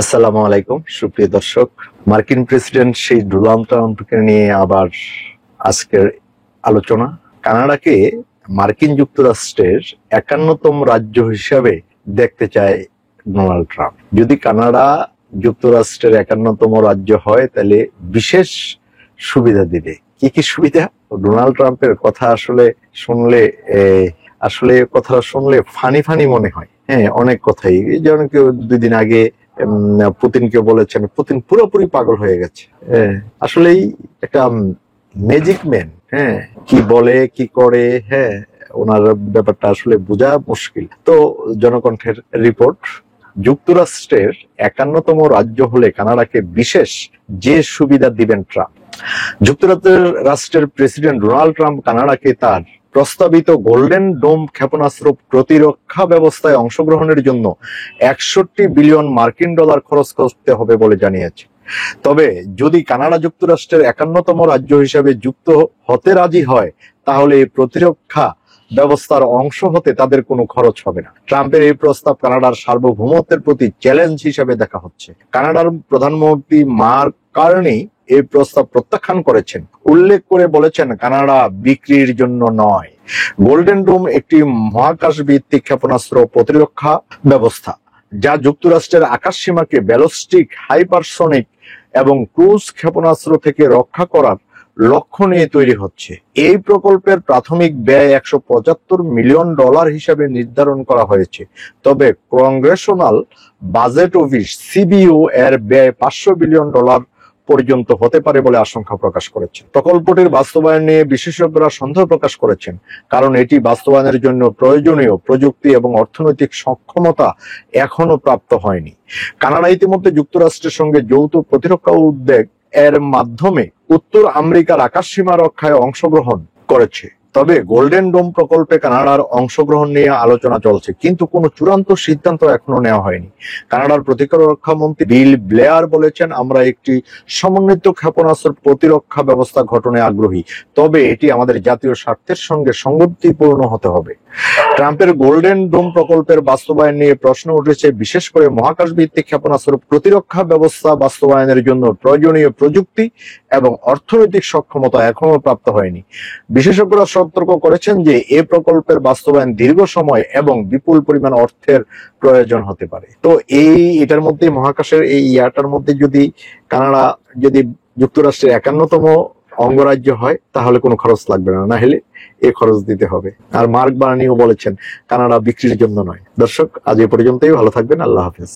আসসালামু আলাইকুম সুপ্রিয় দর্শক। মার্কিন প্রেসিডেন্ট সেই ডোনাল্ড ট্রাম্পকে নিয়ে আবার আজকের আলোচনা। কানাডাকে মার্কিন যুক্তরাষ্ট্রের 51তম রাজ্য হিসাবে দেখতে চায় ডোনাল্ড ট্রাম্প। যদি কানাডা যুক্তরাষ্ট্রের 51তম রাজ্য হয় তাহলে বিশেষ সুবিধা দিবে। কি কি সুবিধা? ডোনাল্ড ট্রাম্পের কথা শুনলে কথাটা শুনলে ফানি মনে হয়। হ্যাঁ, অনেক কথাই, যেমন কেউ 2 দিন আগে পুতিনকে বলেছেন পুতিন পুরোপুরি পাগল হয়ে গেছে। আসলেই একটা ম্যাজিক ম্যান। হ্যাঁ, কি বলে কি করে, হ্যাঁ, ওনার ব্যাপারটা আসলে বোঝা মুশকিল। তো জনকণ্ঠের রিপোর্ট, যুক্তরাষ্ট্রের 51তম রাজ্য হলে কানাডাকে বিশেষ যে সুবিধা দিবেন ট্রাম্প। যুক্তরাষ্ট্রের প্রেসিডেন্ট ডোনাল্ড ট্রাম্প কানাডাকে তার প্রস্তাবিত গোল্ডেন ডোম ক্ষেপণাস্ত্র প্রতিরক্ষা ব্যবস্থায় অংশগ্রহণের জন্য 61 বিলিয়ন মার্কিন ডলার খরচ করতে হবে বলে জানিয়েছে। তবে যদি কানাডা যুক্তরাষ্ট্রের 51তম রাজ্য হিসেবে যুক্ত হতে রাজি হয়, তাহলে এই প্রতিরক্ষা ব্যবস্থার অংশ হতে তাদের কোনো খরচ হবে না। ট্রাম্পের এই প্রস্তাব কানাডার সার্বভৌমত্বের প্রতি চ্যালেঞ্জ হিসেবে দেখা হচ্ছে। কানাডার প্রধানমন্ত্রী মার্ক কার্নি এই প্রস্তাব প্রত্যাখ্যান করেছেন, উল্লেখ করে বলেছেন কানাডা বিক্রির জন্য নয়। গোল্ডেন ডোম একটি মহাকাশ ভিত্তিক ক্ষেপণাস্ত্র প্রতিরক্ষা ব্যবস্থা যা যুক্তরাষ্ট্রের আকাশ সীমাকে ব্যালিস্টিক, হাইপারসনিক এবং ক্রুজ ক্ষেপণাস্ত্র থেকে রক্ষা করার লক্ষ্য নিয়ে তৈরি হচ্ছে। এই প্রকল্পের প্রাথমিক ব্যয় 175 মিলিয়ন ডলার হিসেবে নির্ধারণ করা হয়েছে। তবে কংগ্রেশনাল বাজেট অফিস সিবিইউ এর ব্যয় 500 বিলিয়ন ডলার পর্যন্ত হতে পারে বলে আশঙ্কা প্রকাশ করেছে। প্রকল্পটির বাস্তবায়ন নিয়ে বিশেষজ্ঞরা সন্দেহ প্রকাশ করেছেন, কারণ এটি বাস্তবায়নের জন্য প্রয়োজনীয় প্রযুক্তি এবং অর্থনৈতিক সক্ষমতা এখনো প্রাপ্ত হয়নি। কানাডা ইতিমধ্যে যুক্তরাষ্ট্রের সঙ্গে যৌথ প্রতিরক্ষা উদ্যোগ এর মাধ্যমে উত্তর আমেরিকার আকাশ সীমা রক্ষায় অংশগ্রহণ করেছে। তবে গোল্ডেন ডোম প্রকল্পে কানাডার অংশগ্রহণ নিয়ে আলোচনা চলছে, কিন্তু কোনো চূড়ান্ত সিদ্ধান্ত এখনো নেওয়া হয়নি। কানাডার প্রতিরক্ষা মন্ত্রী বিল ব্লেয়ার বলেছেন, আমরা একটি সমন্বিত ক্ষেপণাস্ত্র প্রতিরক্ষা ব্যবস্থা গঠনে আগ্রহী, তবে এটি আমাদের জাতীয় স্বার্থের সঙ্গে সঙ্গতিপূর্ণ হতে হবে। ট্রাম্পের গোল্ডেন ডোম প্রকল্পের বাস্তবায়ন নিয়ে প্রশ্ন উঠেছে, বিশেষ করে মহাকাশ ভিত্তিক ক্ষেপণাস্ত্র প্রতিরক্ষা ব্যবস্থা বাস্তবায়নের জন্য প্রয়োজনীয় প্রযুক্তি এবং অর্থনৈতিক সক্ষমতা এখনো প্রাপ্ত হয়নি। বিশেষজ্ঞরা সতর্ক করেছেন যে এই প্রকল্পের বাস্তবায়ন দীর্ঘ সময় এবং বিপুল পরিমাণ অর্থের প্রয়োজন হতে পারে। তো এটার মধ্যে মহাকাশের এই ইয়াটার মধ্যে যদি কানাডা যদি যুক্তরাষ্ট্রের 51তম অঙ্গরাজ্য হয় তাহলে কোনো খরচ লাগবে না, না হলে এই খরচ দিতে হবে। আর মার্ক বার্নিও বলেছেন কানাডা বিক্রির জন্য নয়। দর্শক, আজ এ পর্যন্তই। ভালো থাকবেন। আল্লাহ হাফেজ।